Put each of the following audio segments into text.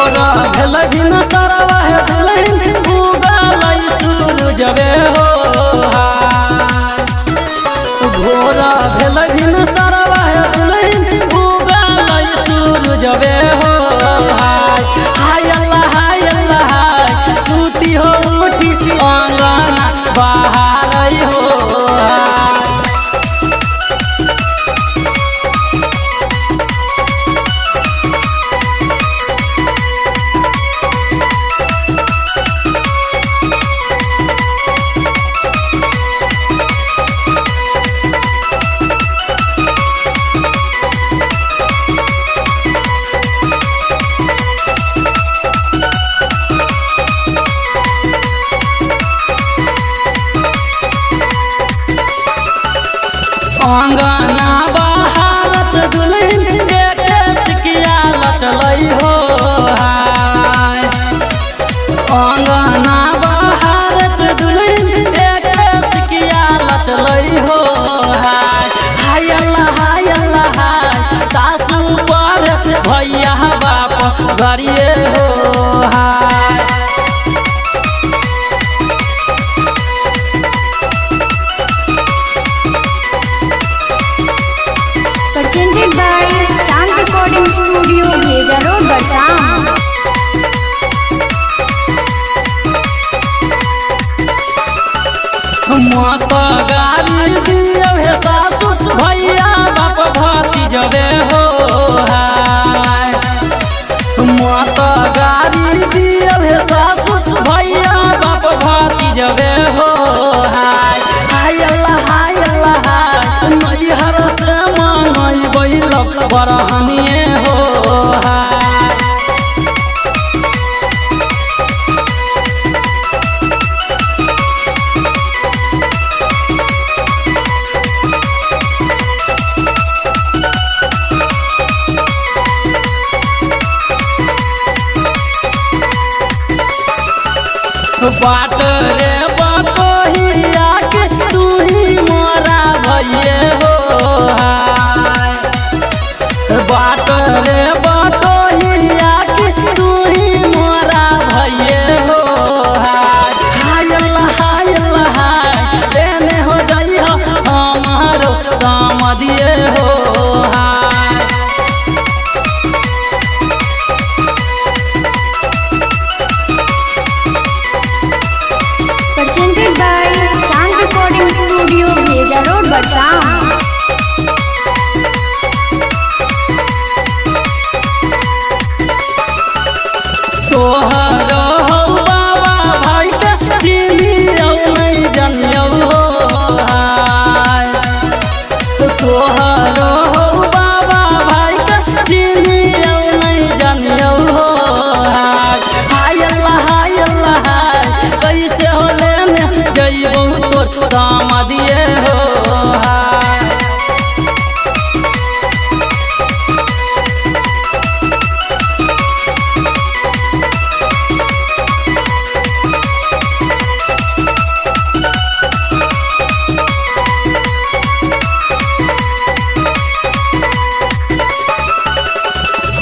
भोरा भेल दिन सरवा है दुल्हन उगल सूरजवे हो भोरा भेल दिन सरवा है दुल्हन उगल सूरजवे हो हाय अल्लाह हाय सूती हो उठी आंगन बाहर हो आंगना बहारत दुल्हन एक सिकिया लचलई हो आंगना बहारत दुल्हन एक सिकिया लचलई हो हाय अल्लाह सासू पर भैया बाप गरिए हो presented by Chand Recording Studio, Bheja Road, Barsam. माता गारी दियो हे सासु भैया बाप भतीजवे हो माता गारी दियो हे सासु भैया बाप भतीजवे हो हाय अल्लाह नैहर से मांगई बैल बरहनिए हो बाट रे बटोहिया के तू ही मोरा भइए हो बाट रे बटोहिया के तू ही मोरा भइए हो हाय अल्लाह देने हो जाई हमारो समझिए हो Presented by Chand Recording Studio, Bheja Road, Barsam. तोहर हो बाबा भाई के चिन्हियो नहीं जानियो हो तोहर हो बाबा भाई के चिन्हियो नहीं जानियो हो हाय अल्लाह कैसे हो लेने जइबो तोर समझिए हो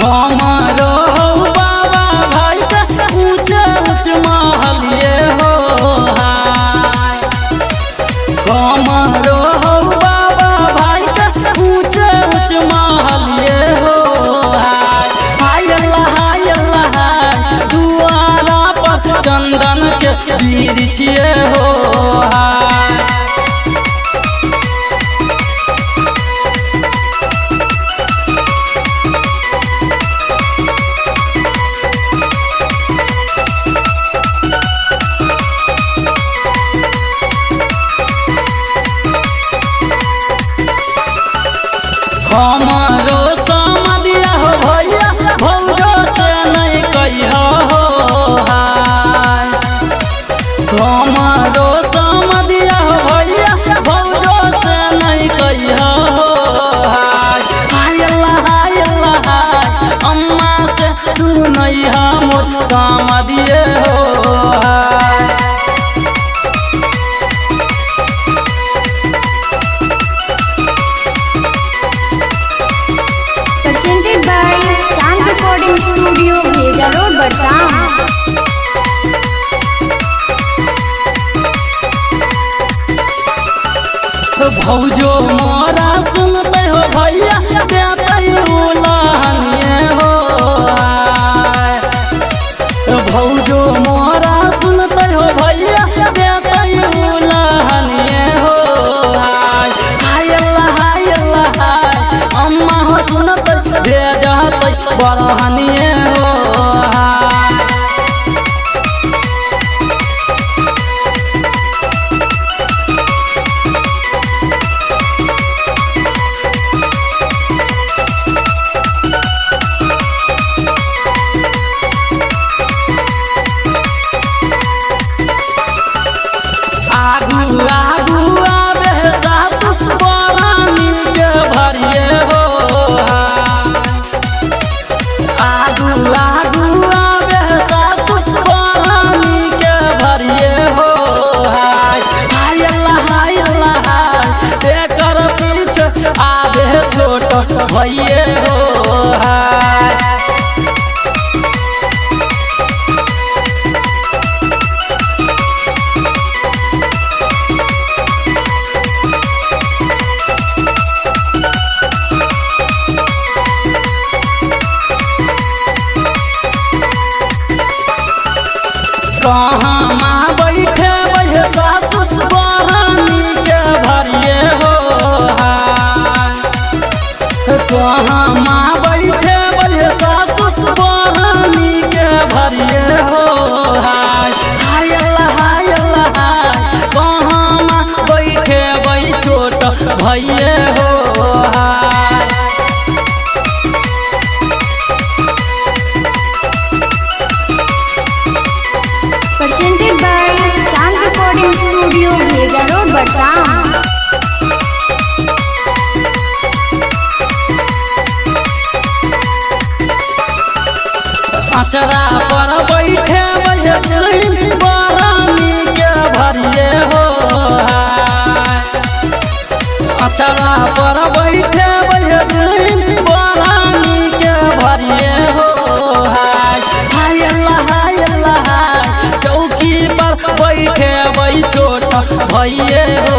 हमारो हो बाबा भाई के ऊंच महलिए हो हमारो हो बाबा भाई के ऊंच महलिए हो हाय अल्लाह दुआरा पर चंदन के बिरिछिए हो presented by Chand Recording Studio, Bheja Road, Barsam. भौजो मोरा सुनते हो भैया देते उलानिए हो भौजो मोरा सुनते हो भैया देते उलानिए हो हाय अल्लाह अम्मा हो सुनते भेजा बरहनिए हो छोट भैये हो कहाँ माँ बैठे बैठे सासुस बरानी के भरिए हो कहाँ माँ बैठे बैठे सासुस बरानी के भरिए हो हाय अल्लाह कहाँ माँ बैठे बैठ छोट भैये हो Presented by Chand Recording Studio, Bheja Road, Barsam. अचरा पर बैठे बैठे बरानी के भरिए हो अचरा पर बैठे बैठे बरानी के भरिए हो हाय अल्लाह चौकी पर बैठे बैठ छोट भैये हो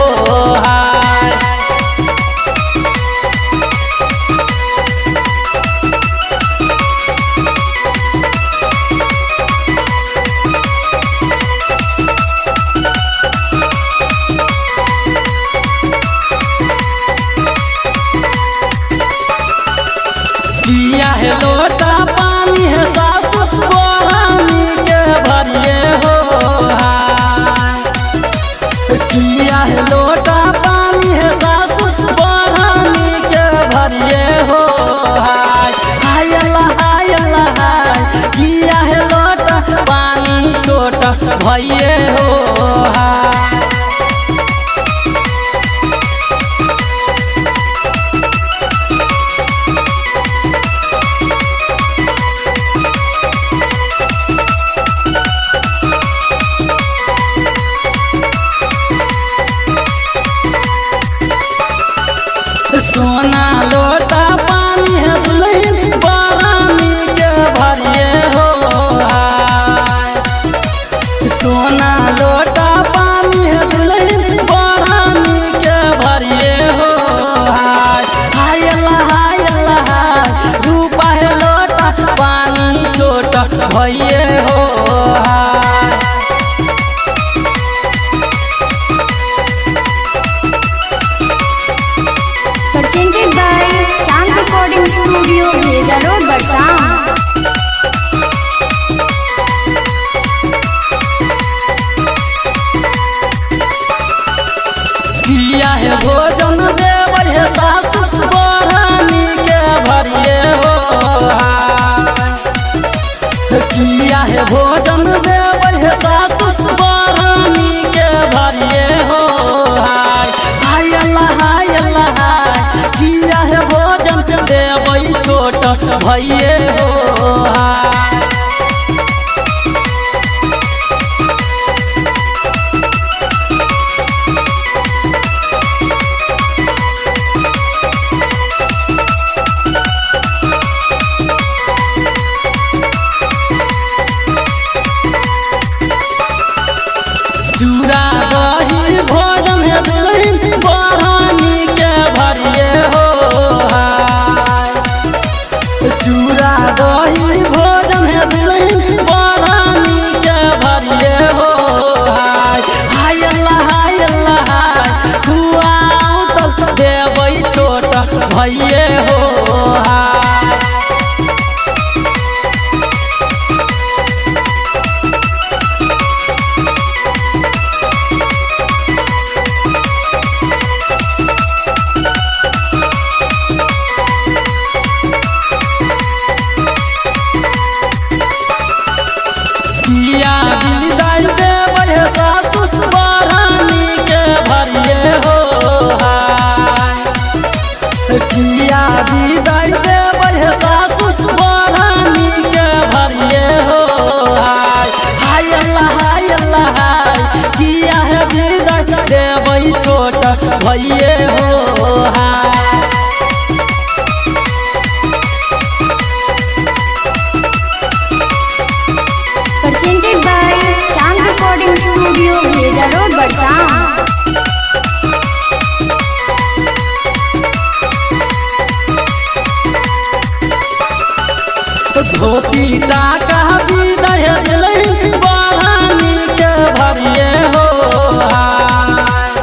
किया है लोटा पानी है सासुस बरानी के भरिए हो किया है लोटा पानी है सासुस बरानी के भरिए हो हाय अल्लाह किया है लोटा पानी छोट भैये हो सोना लोटा पानी है दुल्हन बरानी के भरिए हो सोना लोटा पानी है दुल्हन बरानी के भरिए हो हाय अल्लाह रूपा है लोटा पानी छोट भैये हो Presented by Chand Recording Studio, Bheja Road, Barsam. किया है भोजन देवर है सासुस बरानी के भरिए हो किया है भोजन देवर है सासुस बरानी के भरिए हो हाय अल्लाह किया है भोजन देवई छोट भैये हो चूड़ा दही भोजन है दिलही बरानी के भरिए हो हाय हाय अल्लाह खुआऊ तल देबै छोट भइए हो हाय किया विदाई देबै सासु बरानी के भरिए हो हाय किया विदाई देबै सासु बरानी के भरिए हो हाय हाय अल्लाह किया है विदाई देबै छोट भइए हो हाय presented by Chand Recording Studio, Bheja Road, Barsan. धोती टाका विदाई दिलही बरानी के भरिए हो हाय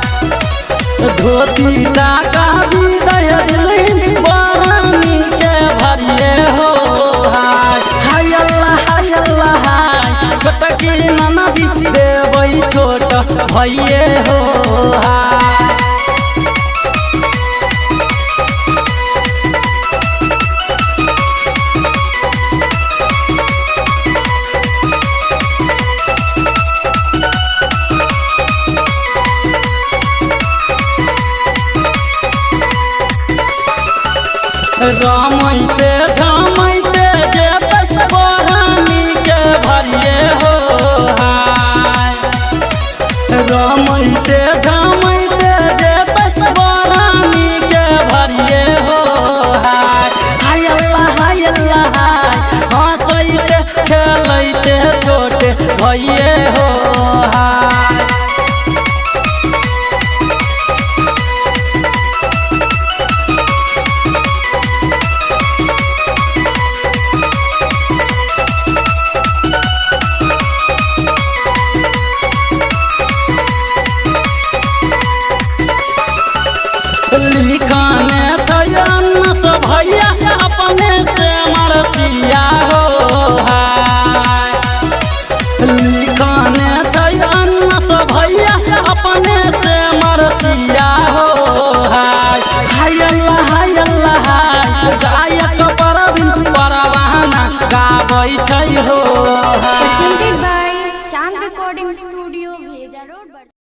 धोती टाका विदाई दिलही बरानी के भरिए हो हाय हाय अल्लाह छोटकी ननदी देबै छोट भइए हो हाय रमैते झमैते जेतै बरानी के भरिए हो हाय रमैते झमैते जेतै बरानी के भरिए हो हाय हाय अल्लाह हँसैते खेलैते छोटे भइए हो हाय लिखाने छयन्नस भैया अपने से मरसिया हो हाय लिखाने छयन्नस भैया अपने से मरसिया हो हाय हाय अल्लाह गायक परवीन परवाना गाबै छै हो हाय Presented by Chand Recording Studio,